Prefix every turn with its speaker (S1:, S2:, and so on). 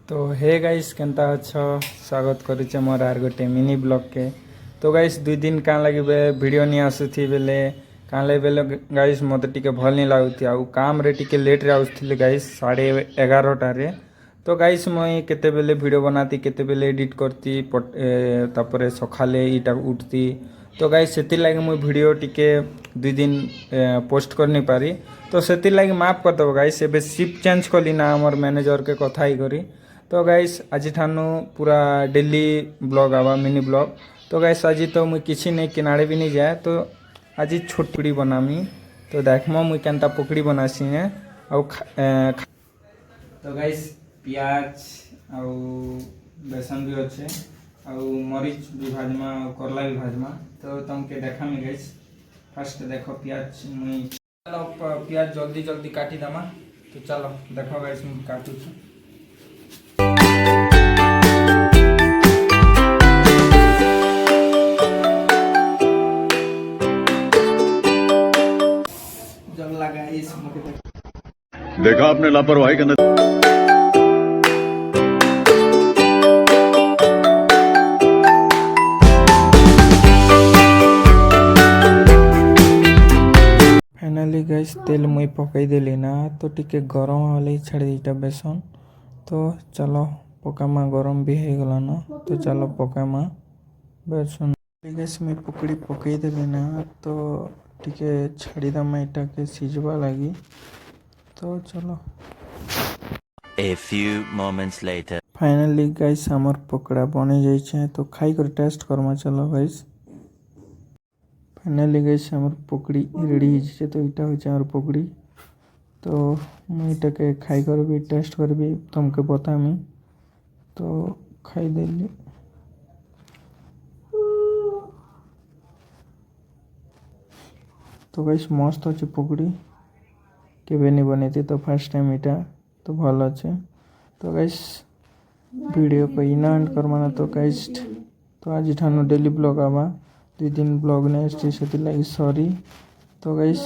S1: तो hey guys Kenta अच्छो स्वागत करुचे मोर आर गोटे मिनी ब्लॉग के। तो गाइस 2 दिन काँ लगे वीडियो नहीं आसुथी बेले काँ लगे बेले गाइस मत टिके भल नहीं लगुथी आउ काम रे टिके लेट रे आउथली गाइस 11:30 तो गाइस मुई केते बेले वीडियो बनाती केते बेले एडिट करती तापरे सखाले इटा उठती। तो गाइस सेति लागे मुई वीडियो टिके 2 दिन पोस्ट कर नहीं पारी। तो सेति लागे माफ कर दबो गाइस। एबे शिफ्ट चेंज कली ना हमर मैनेजर के कथा ही करी। तो गाइस आज ठानु पूरा डेली ब्लॉग आवा मिनी ब्लॉग। तो गाइस आज तो मुई किसी नहीं किनारे भी नहीं जाए तो आज छोट पकड़ी बनामी। तो देखम मुई केनता पकड़ी बनासी है तो गाइस प्याज आउ बेसन भी अच्छे आउ मरीच भी भाजमा करला भी भाजमा। तो तुमके देखा मी गाइस फर्स्ट देखो प्याज मुई चलो प्याज जल्दी जल्दी काटी दमा। तो चलो देखो गाइस मुई काटू छी।
S2: देखा आपने लापरवाही का
S1: फाइनली गाइस तेल मुई पकई देली ना तो टिके गरम वाले छाड़ी दीटा बेसन। तो चलो पकामा गरम भी हो गला ना। तो चलो पकामा बेसन गाइस मुई पकड़ी पकई देली ना तो टिके छाड़ी दमा इटा के सिझवा लगी। तो चलो
S3: A few moments later.
S1: Finally guys हमर पकड़ा बने जाइए तो खाई कर टेस्ट करमा। चलो गाइस फाइनली गाइस हमर पकड़ी रेडी है। तो इटा हो हमर पकड़ी। तो मुझे के खाई कर भी टेस्ट कर भी तुमके बतामी। तो खाई देली तो गाइस मस्त अच्छे पकड़ी केबे नहीं बनी थी तो फर्स्ट टाइम इटा तो भल अच्छे। तो गाइस वीडियो को इना एंड करवाना। तो गाइस तो आज ठानु डेली ब्लॉग आवा 2 दिन ब्लॉग नेक्स्ट से लगी सॉरी। तो गाइस